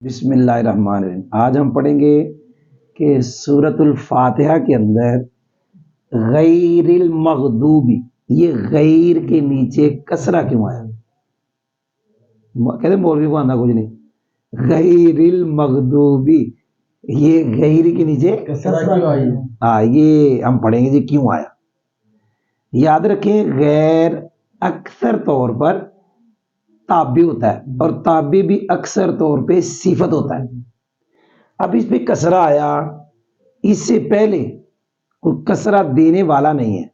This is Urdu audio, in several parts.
بسم اللہ الرحمن الرحیم۔ آج ہم پڑھیں گے کہ سورۃ الفاتحہ کے اندر غیر المغضوبی، یہ غیر کے نیچے کسرہ کیوں آیا؟ کہتے ہیں مولوی کو آنا کچھ نہیں، غیر المغضوبی یہ غیر کے نیچے کسرہ کیوں آئی؟ ہاں، یہ ہم پڑھیں گے جی کیوں آیا۔ یاد رکھیں غیر اکثر طور پر تابع ہوتا ہے اور تابع بھی اکثر طور پہ صفت ہوتا ہے۔ اب اس پہ کسرہ آیا، اس سے پہلے کوئی کسرہ دینے والا نہیں ہے۔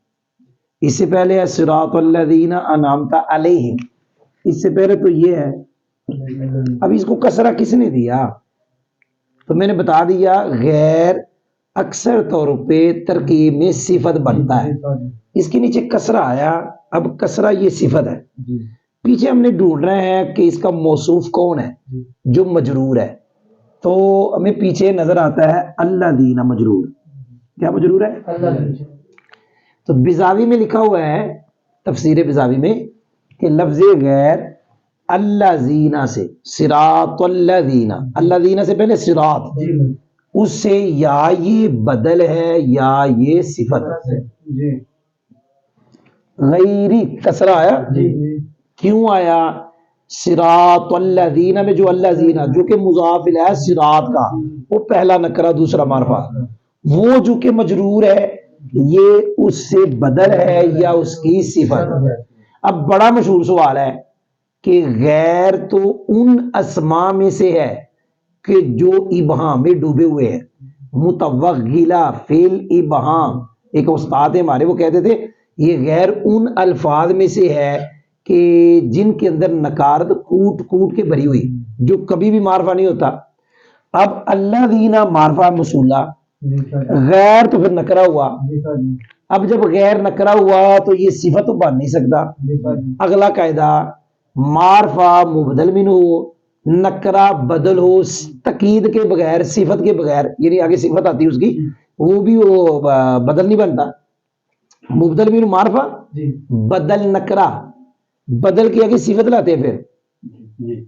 اس سے پہلے ہے صراط الذین انعمت علیہم، اس سے پہلے تو یہ ہے۔ اب اس کو کسرہ کس نے دیا؟ تو میں نے بتا دیا غیر اکثر طور پہ ترکیب میں صفت بنتا ہے، اس کے نیچے کسرہ آیا۔ اب کسرہ یہ صفت ہے، پیچھے ہم نے ڈھونڈنا ہے کہ اس کا موصوف کون ہے جو مجرور ہے، تو ہمیں پیچھے نظر آتا ہے الذین مجرور۔ کیا مجرور ہے؟ تو بیضاوی میں لکھا ہوا ہے، تفسیر بیضاوی میں، کہ لفظ غیر الذین سے صراط الذین، الذین سے پہلے صراط، اس سے یا یہ بدل ہے یا یہ صفت ہے۔ غیری کسرہ آیا، کیوں آیا؟ صراط الذین میں جو الذین جو کہ مضاف الیہ صراط کا، وہ پہلا نکرہ دوسرا معرفہ، وہ جو کہ مجرور ہے یہ اس سے بدل ہے یا اس کی صفت۔ اب بڑا مشہور سوال ہے کہ غیر تو ان اسماء میں سے ہے کہ جو ابہام میں ڈوبے ہوئے ہیں، متوغلہ فعل ابہام۔ ایک استاد ہمارے وہ کہتے تھے یہ غیر ان الفاظ میں سے ہے کہ جن کے اندر نکارت کوٹ کوٹ کے بھری ہوئی، جو کبھی بھی معرفہ نہیں ہوتا۔ اب الذین معرفہ موصولہ، غیر تو پھر نکرہ ہوا۔ اب جب غیر نکرہ ہوا تو یہ صفت تو بن نہیں سکتا۔ اگلا قاعدہ معرفہ مبدل منہ ہو، نکرہ بدل ہو تقید کے بغیر، صفت کے بغیر، یعنی آگے صفت آتی ہے اس کی، وہ بھی وہ بدل نہیں بنتا۔ مبدل منہ معرفہ، بدل نکرہ، بدل کی آگے صفت لاتے ہیں پھر،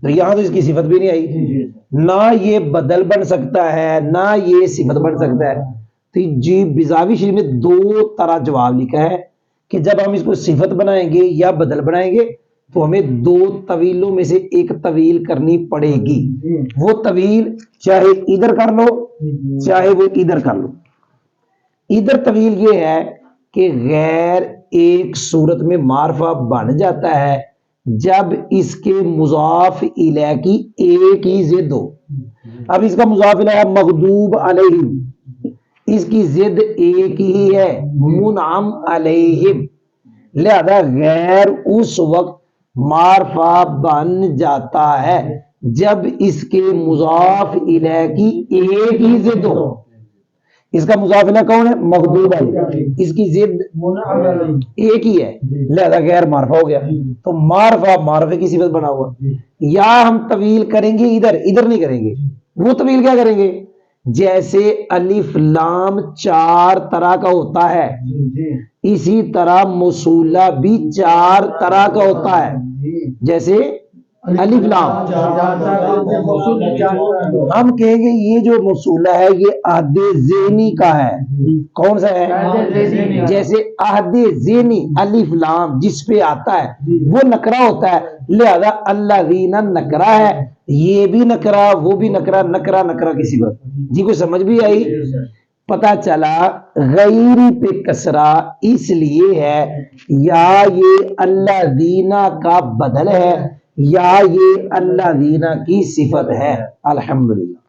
تو یہاں تو اس کی صفت بھی نہیں آئی، نہ یہ بدل بن سکتا ہے نہ یہ صفت بن سکتا ہے۔ تو جی بیضاوی شریف میں دو طرح جواب لکھا ہے کہ جب ہم اس کو صفت بنائیں گے یا بدل بنائیں گے تو ہمیں دو طویلوں میں سے ایک طویل کرنی پڑے گی۔ وہ طویل چاہے ادھر کر لو چاہے وہ ادھر کر لو۔ ادھر طویل یہ ہے کہ غیر ایک صورت میں معرفہ بن جاتا ہے جب اس کے مضاف الیہ کی ایک ہی ضد ہو۔ اب اس کا مضاف الیہ مغضوب علیہم، اس کی ضد ایک ہی ہے منعم علیہم، لہذا غیر اس وقت معرفہ بن جاتا ہے جب اس کے مضاف الیہ کی ایک ہی ضد ہو۔ اس کا مضاف الیہ کون ہے؟ مغضوب علیہ، اس کی ضد ایک ہی ہے، لہذا غیر معرفہ ہو گیا۔ تو معرفہ معرفے کی صفت بنا ہوا۔ یا ہم طویل کریں گے ادھر، ادھر نہیں کریں گے۔ وہ طویل کیا کریں گے؟ جیسے الف لام چار طرح کا ہوتا ہے، اسی طرح موصولہ بھی چار طرح کا ہوتا ہے۔ جیسے الف لام، ہم کہیں گے یہ جو موصولہ ہے یہ عہد ذہنی کا ہے۔ کون سا ہے؟ جیسے عہد ذہنی الف لام جس پہ آتا ہے وہ نکرہ ہوتا ہے، لہذا الذین نکرہ ہے، یہ بھی نکرہ وہ بھی نکرہ، نکرہ نکرہ کی صفت۔ جی کوئی سمجھ بھی آئی؟ پتہ چلا غیری پہ کسرہ اس لیے ہے یا یہ الذین کا بدل ہے یا یہ الذین کی صفت ہے۔ الحمدللہ۔